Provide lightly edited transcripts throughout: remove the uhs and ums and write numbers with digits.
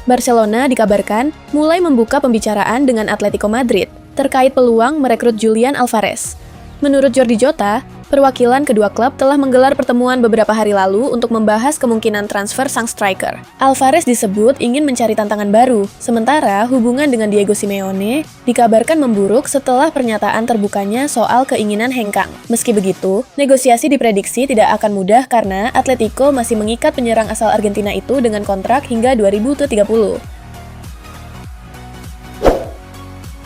Barcelona dikabarkan mulai membuka pembicaraan dengan Atletico Madrid terkait peluang merekrut Julian Alvarez. Menurut Jordi Jota, perwakilan kedua klub telah menggelar pertemuan beberapa hari lalu untuk membahas kemungkinan transfer sang striker. Alvarez disebut ingin mencari tantangan baru, sementara hubungan dengan Diego Simeone dikabarkan memburuk setelah pernyataan terbukanya soal keinginan hengkang. Meski begitu, negosiasi diprediksi tidak akan mudah karena Atletico masih mengikat penyerang asal Argentina itu dengan kontrak hingga 2030.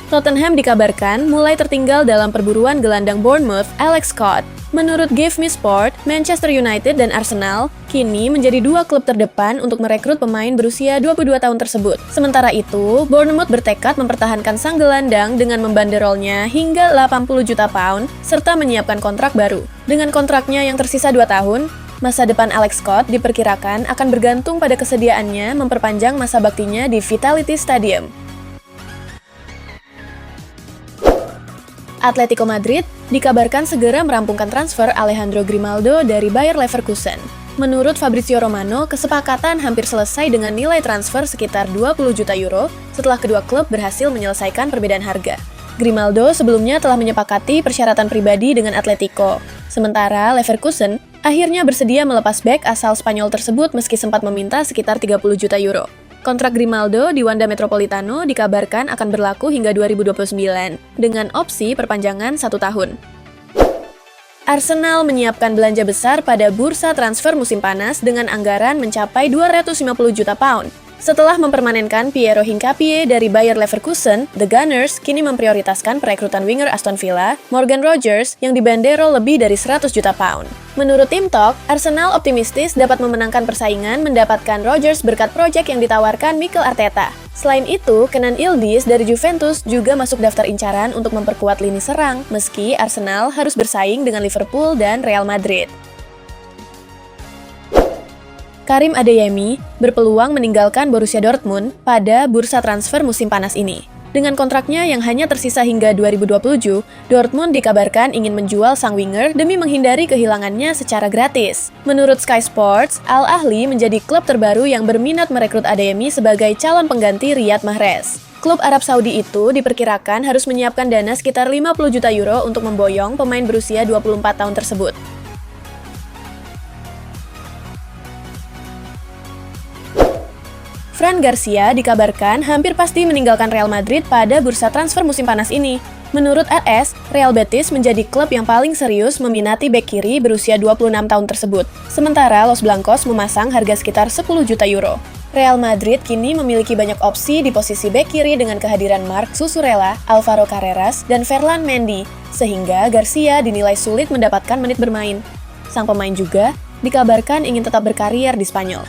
Tottenham dikabarkan mulai tertinggal dalam perburuan gelandang Bournemouth, Alex Scott. Menurut Give Me Sport, Manchester United dan Arsenal kini menjadi dua klub terdepan untuk merekrut pemain berusia 22 tahun tersebut. Sementara itu, Bournemouth bertekad mempertahankan sang gelandang dengan membanderolnya hingga 80 juta pound serta menyiapkan kontrak baru. Dengan kontraknya yang tersisa 2 tahun, masa depan Alex Scott diperkirakan akan bergantung pada kesediaannya memperpanjang masa baktinya di Vitality Stadium. Atletico Madrid dikabarkan segera merampungkan transfer Alejandro Grimaldo dari Bayer Leverkusen. Menurut Fabrizio Romano, kesepakatan hampir selesai dengan nilai transfer sekitar 20 juta euro setelah kedua klub berhasil menyelesaikan perbedaan harga. Grimaldo sebelumnya telah menyepakati persyaratan pribadi dengan Atletico. Sementara Leverkusen akhirnya bersedia melepas bek asal Spanyol tersebut meski sempat meminta sekitar 30 juta euro. Kontrak Grimaldo di Wanda Metropolitano dikabarkan akan berlaku hingga 2029, dengan opsi perpanjangan 1 tahun. Arsenal menyiapkan belanja besar pada bursa transfer musim panas dengan anggaran mencapai 250 juta pound. Setelah mempermanenkan Piero Hincapié dari Bayer Leverkusen, The Gunners kini memprioritaskan perekrutan winger Aston Villa, Morgan Rogers, yang dibanderol lebih dari 100 juta pound. Menurut Team Talk, Arsenal optimistis dapat memenangkan persaingan mendapatkan Rogers berkat proyek yang ditawarkan Mikel Arteta. Selain itu, Kenan Yildiz dari Juventus juga masuk daftar incaran untuk memperkuat lini serang, meski Arsenal harus bersaing dengan Liverpool dan Real Madrid. Karim Adeyemi berpeluang meninggalkan Borussia Dortmund pada bursa transfer musim panas ini. Dengan kontraknya yang hanya tersisa hingga 2027, Dortmund dikabarkan ingin menjual sang winger demi menghindari kehilangannya secara gratis. Menurut Sky Sports, Al Ahly menjadi klub terbaru yang berminat merekrut Adeyemi sebagai calon pengganti Riyad Mahrez. Klub Arab Saudi itu diperkirakan harus menyiapkan dana sekitar 50 juta euro untuk memboyong pemain berusia 24 tahun tersebut. Fran Garcia dikabarkan hampir pasti meninggalkan Real Madrid pada bursa transfer musim panas ini. Menurut RS, Real Betis menjadi klub yang paling serius meminati bek kiri berusia 26 tahun tersebut. Sementara Los Blancos memasang harga sekitar 10 juta euro. Real Madrid kini memiliki banyak opsi di posisi bek kiri dengan kehadiran Marc Cucurella, Alvaro Carreras, dan Ferland Mendy, sehingga Garcia dinilai sulit mendapatkan menit bermain. Sang pemain juga dikabarkan ingin tetap berkarier di Spanyol.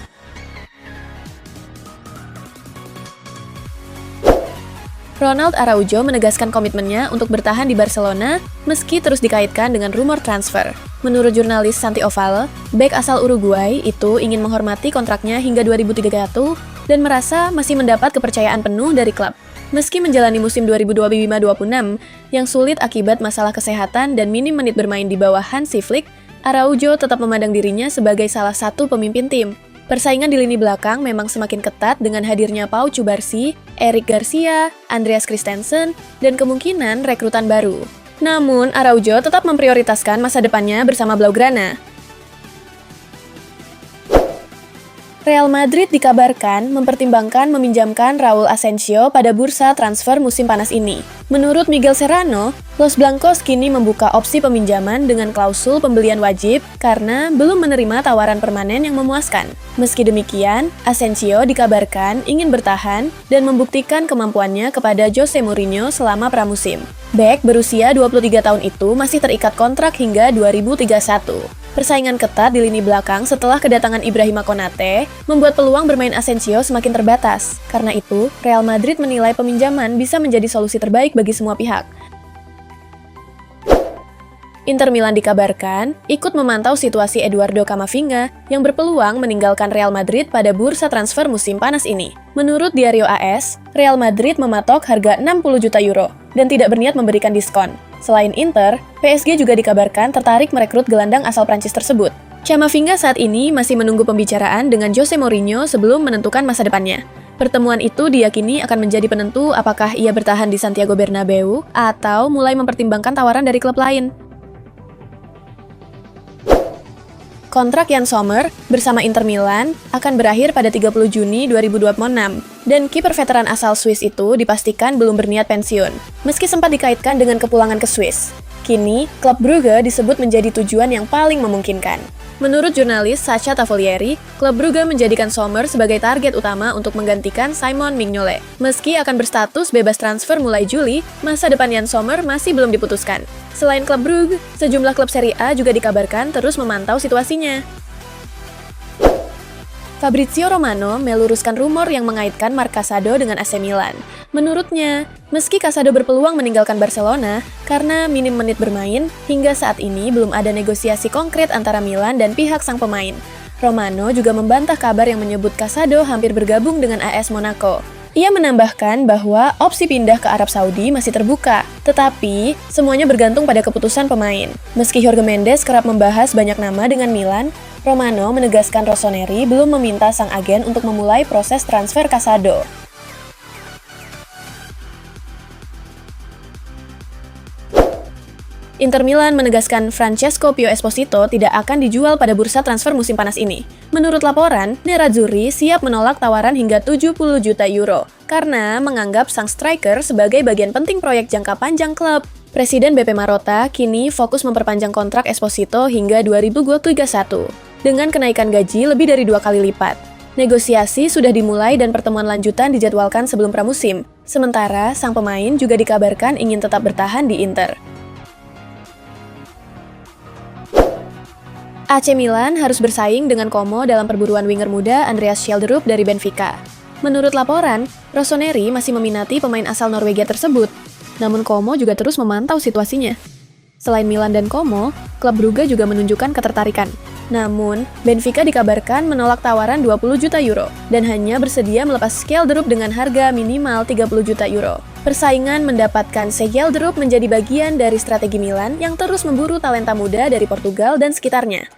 Ronald Araujo menegaskan komitmennya untuk bertahan di Barcelona meski terus dikaitkan dengan rumor transfer. Menurut jurnalis Santi Oval, bek asal Uruguay itu ingin menghormati kontraknya hingga 2031 dan merasa masih mendapat kepercayaan penuh dari klub. Meski menjalani musim 2025-26 yang sulit akibat masalah kesehatan dan minim menit bermain di bawah Hansi Flick, Araujo tetap memandang dirinya sebagai salah satu pemimpin tim. Persaingan di lini belakang memang semakin ketat dengan hadirnya Pau Cubarsí, Eric Garcia, Andreas Christensen, dan kemungkinan rekrutan baru. Namun, Araujo tetap memprioritaskan masa depannya bersama Blaugrana. Real Madrid dikabarkan mempertimbangkan meminjamkan Raul Asensio pada bursa transfer musim panas ini. Menurut Miguel Serrano, Los Blancos kini membuka opsi peminjaman dengan klausul pembelian wajib karena belum menerima tawaran permanen yang memuaskan. Meski demikian, Asensio dikabarkan ingin bertahan dan membuktikan kemampuannya kepada Jose Mourinho selama pramusim. Bek berusia 23 tahun itu masih terikat kontrak hingga 2031. Persaingan ketat di lini belakang setelah kedatangan Ibrahima Konate membuat peluang bermain Asensio semakin terbatas. Karena itu, Real Madrid menilai peminjaman bisa menjadi solusi terbaik bagi semua pihak. Inter Milan dikabarkan ikut memantau situasi Eduardo Camavinga yang berpeluang meninggalkan Real Madrid pada bursa transfer musim panas ini. Menurut Diario AS, Real Madrid mematok harga 60 juta euro dan tidak berniat memberikan diskon. Selain Inter, PSG juga dikabarkan tertarik merekrut gelandang asal Prancis tersebut. Camavinga saat ini masih menunggu pembicaraan dengan Jose Mourinho sebelum menentukan masa depannya. Pertemuan itu diyakini akan menjadi penentu apakah ia bertahan di Santiago Bernabeu atau mulai mempertimbangkan tawaran dari klub lain. Kontrak Jan Sommer bersama Inter Milan akan berakhir pada 30 Juni 2026, dan kiper veteran asal Swiss itu dipastikan belum berniat pensiun, meski sempat dikaitkan dengan kepulangan ke Swiss. Kini, klub Brugge disebut menjadi tujuan yang paling memungkinkan. Menurut jurnalis Sacha Tavolieri, klub Brugge menjadikan Sommer sebagai target utama untuk menggantikan Simon Mignolet. Meski akan berstatus bebas transfer mulai Juli, masa depan Jan Sommer masih belum diputuskan. Selain klub Brugge, sejumlah klub Serie A juga dikabarkan terus memantau situasinya. Fabrizio Romano meluruskan rumor yang mengaitkan Marc Casado dengan AC Milan. Menurutnya, meski Casado berpeluang meninggalkan Barcelona karena minim menit bermain, hingga saat ini belum ada negosiasi konkret antara Milan dan pihak sang pemain. Romano juga membantah kabar yang menyebut Casado hampir bergabung dengan AS Monaco. Ia menambahkan bahwa opsi pindah ke Arab Saudi masih terbuka, tetapi semuanya bergantung pada keputusan pemain. Meski Jorge Mendes kerap membahas banyak nama dengan Milan, Romano menegaskan Rossoneri belum meminta sang agen untuk memulai proses transfer Casado. Inter Milan menegaskan Francesco Pio Esposito tidak akan dijual pada bursa transfer musim panas ini. Menurut laporan, Nerazzurri siap menolak tawaran hingga 70 juta euro karena menganggap sang striker sebagai bagian penting proyek jangka panjang klub. Presiden BP Marotta kini fokus memperpanjang kontrak Esposito hingga 2031 dengan kenaikan gaji lebih dari 2 kali lipat. Negosiasi sudah dimulai dan pertemuan lanjutan dijadwalkan sebelum pramusim. Sementara, sang pemain juga dikabarkan ingin tetap bertahan di Inter. AC Milan harus bersaing dengan Como dalam perburuan winger muda Andreas Schjelderup dari Benfica. Menurut laporan, Rossoneri masih meminati pemain asal Norwegia tersebut, namun Como juga terus memantau situasinya. Selain Milan dan Como, klub Brugge juga menunjukkan ketertarikan. Namun, Benfica dikabarkan menolak tawaran 20 juta euro dan hanya bersedia melepas Schjelderup dengan harga minimal 30 juta euro. Persaingan mendapatkan Schjelderup menjadi bagian dari strategi Milan yang terus memburu talenta muda dari Portugal dan sekitarnya.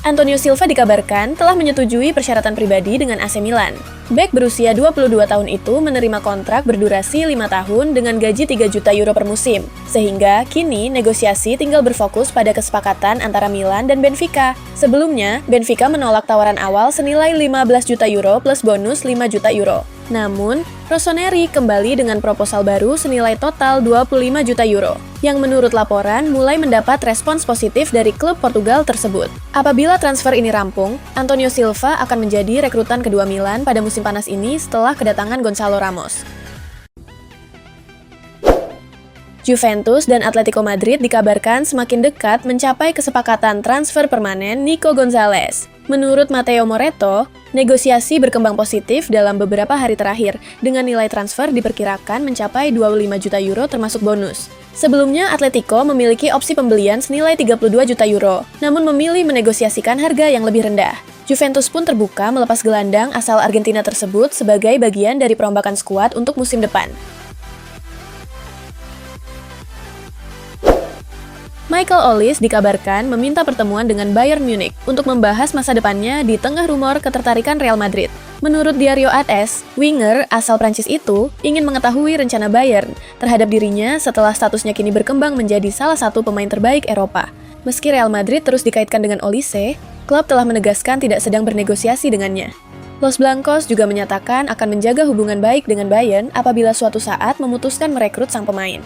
Antonio Silva dikabarkan telah menyetujui persyaratan pribadi dengan AC Milan. Bek berusia 22 tahun itu menerima kontrak berdurasi 5 tahun dengan gaji 3 juta euro per musim, sehingga kini negosiasi tinggal berfokus pada kesepakatan antara Milan dan Benfica. Sebelumnya, Benfica menolak tawaran awal senilai 15 juta euro plus bonus 5 juta euro. Namun, Rossoneri kembali dengan proposal baru senilai total 25 juta euro, yang menurut laporan mulai mendapat respons positif dari klub Portugal tersebut. Apabila transfer ini rampung, Antonio Silva akan menjadi rekrutan kedua Milan pada musim panas ini setelah kedatangan Gonçalo Ramos. Juventus dan Atletico Madrid dikabarkan semakin dekat mencapai kesepakatan transfer permanen Nico Gonzalez. Menurut Matteo Moretto, negosiasi berkembang positif dalam beberapa hari terakhir, dengan nilai transfer diperkirakan mencapai 25 juta euro termasuk bonus. Sebelumnya, Atletico memiliki opsi pembelian senilai 32 juta euro, namun memilih menegosiasikan harga yang lebih rendah. Juventus pun terbuka melepas gelandang asal Argentina tersebut sebagai bagian dari perombakan skuad untuk musim depan. Michael Olise dikabarkan meminta pertemuan dengan Bayern Munich untuk membahas masa depannya di tengah rumor ketertarikan Real Madrid. Menurut Diario AS, winger asal Prancis itu ingin mengetahui rencana Bayern terhadap dirinya setelah statusnya kini berkembang menjadi salah satu pemain terbaik Eropa. Meski Real Madrid terus dikaitkan dengan Olise, klub telah menegaskan tidak sedang bernegosiasi dengannya. Los Blancos juga menyatakan akan menjaga hubungan baik dengan Bayern apabila suatu saat memutuskan merekrut sang pemain.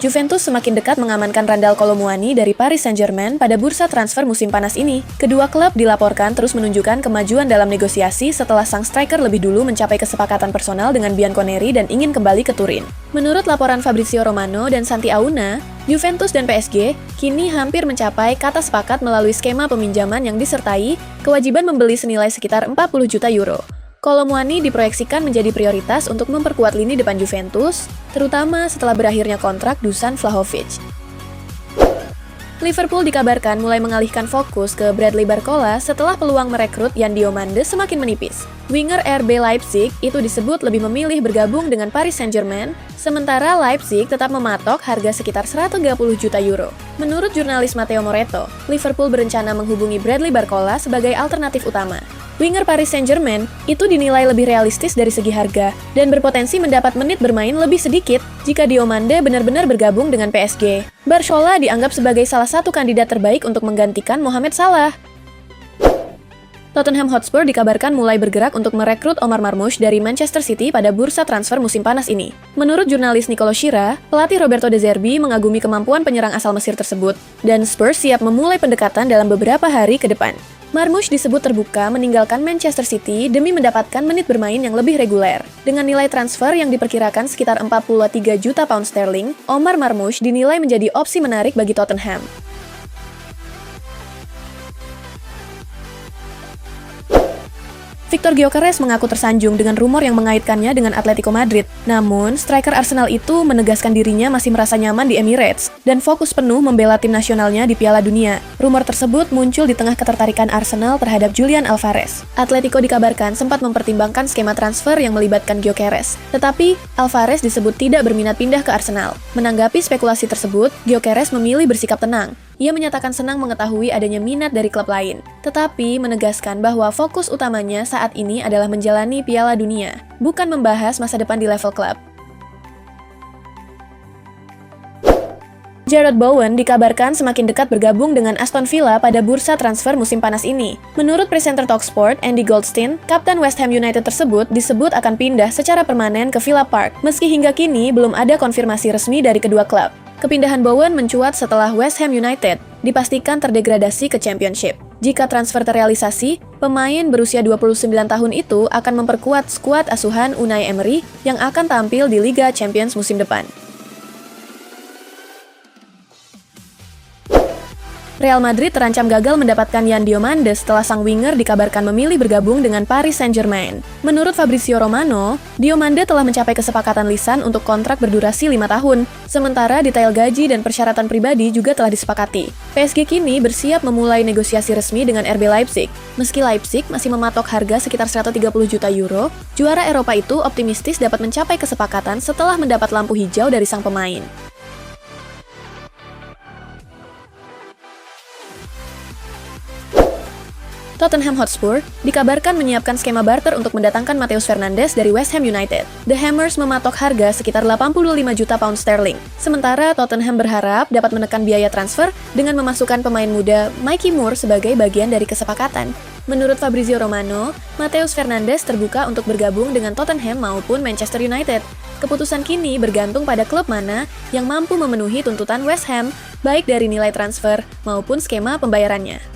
Juventus semakin dekat mengamankan Randal Kolo Muani dari Paris Saint-Germain pada bursa transfer musim panas ini. Kedua klub dilaporkan terus menunjukkan kemajuan dalam negosiasi setelah sang striker lebih dulu mencapai kesepakatan personal dengan Bianconeri dan ingin kembali ke Turin. Menurut laporan Fabrizio Romano dan Santi Auna, Juventus dan PSG kini hampir mencapai kata sepakat melalui skema peminjaman yang disertai kewajiban membeli senilai sekitar 40 juta euro. Kolo Muani diproyeksikan menjadi prioritas untuk memperkuat lini depan Juventus, terutama setelah berakhirnya kontrak Dusan Vlahovic. Liverpool dikabarkan mulai mengalihkan fokus ke Bradley Barcola setelah peluang merekrut Yan Diomande semakin menipis. Winger RB Leipzig itu disebut lebih memilih bergabung dengan Paris Saint-Germain Sementara Leipzig tetap mematok harga sekitar 130 juta euro. Menurut jurnalis Matteo Moretto, Liverpool berencana menghubungi Bradley Barcola sebagai alternatif utama. Winger Paris Saint-Germain itu dinilai lebih realistis dari segi harga dan berpotensi mendapat menit bermain lebih sedikit jika Diomande benar-benar bergabung dengan PSG. Barcola dianggap sebagai salah satu kandidat terbaik untuk menggantikan Mohamed Salah. Tottenham Hotspur dikabarkan mulai bergerak untuk merekrut Omar Marmoush dari Manchester City pada bursa transfer musim panas ini. Menurut jurnalis Nicolo Shira, pelatih Roberto De Zerbi mengagumi kemampuan penyerang asal Mesir tersebut, dan Spurs siap memulai pendekatan dalam beberapa hari ke depan. Marmoush disebut terbuka meninggalkan Manchester City demi mendapatkan menit bermain yang lebih reguler. Dengan nilai transfer yang diperkirakan sekitar 43 juta pound sterling, Omar Marmoush dinilai menjadi opsi menarik bagi Tottenham. Victor Gyökeres mengaku tersanjung dengan rumor yang mengaitkannya dengan Atletico Madrid. Namun, striker Arsenal itu menegaskan dirinya masih merasa nyaman di Emirates dan fokus penuh membela tim nasionalnya di Piala Dunia. Rumor tersebut muncul di tengah ketertarikan Arsenal terhadap Julian Alvarez. Atletico dikabarkan sempat mempertimbangkan skema transfer yang melibatkan Gyökeres, tetapi Alvarez disebut tidak berminat pindah ke Arsenal. Menanggapi spekulasi tersebut, Gyökeres memilih bersikap tenang. Ia menyatakan senang mengetahui adanya minat dari klub lain, tetapi menegaskan bahwa fokus utamanya saat ini adalah menjalani Piala Dunia, bukan membahas masa depan di level klub. Jarrod Bowen dikabarkan semakin dekat bergabung dengan Aston Villa pada bursa transfer musim panas ini. Menurut presenter Talksport, Andy Goldstein, kapten West Ham United tersebut disebut akan pindah secara permanen ke Villa Park, meski hingga kini belum ada konfirmasi resmi dari kedua klub. Kepindahan Bowen mencuat setelah West Ham United dipastikan terdegradasi ke Championship. Jika transfer terrealisasi, pemain berusia 29 tahun itu akan memperkuat skuad asuhan Unai Emery yang akan tampil di Liga Champions musim depan. Real Madrid terancam gagal mendapatkan Yan Diomande setelah sang winger dikabarkan memilih bergabung dengan Paris Saint-Germain. Menurut Fabrizio Romano, Diomande telah mencapai kesepakatan lisan untuk kontrak berdurasi 5 tahun, sementara detail gaji dan persyaratan pribadi juga telah disepakati. PSG kini bersiap memulai negosiasi resmi dengan RB Leipzig. Meski Leipzig masih mematok harga sekitar 130 juta euro, juara Eropa itu optimistis dapat mencapai kesepakatan setelah mendapat lampu hijau dari sang pemain. Tottenham Hotspur dikabarkan menyiapkan skema barter untuk mendatangkan Matheus Fernandes dari West Ham United. The Hammers mematok harga sekitar 85 juta pound sterling. Sementara Tottenham berharap dapat menekan biaya transfer dengan memasukkan pemain muda Mikey Moore sebagai bagian dari kesepakatan. Menurut Fabrizio Romano, Matheus Fernandes terbuka untuk bergabung dengan Tottenham maupun Manchester United. Keputusan kini bergantung pada klub mana yang mampu memenuhi tuntutan West Ham, baik dari nilai transfer maupun skema pembayarannya.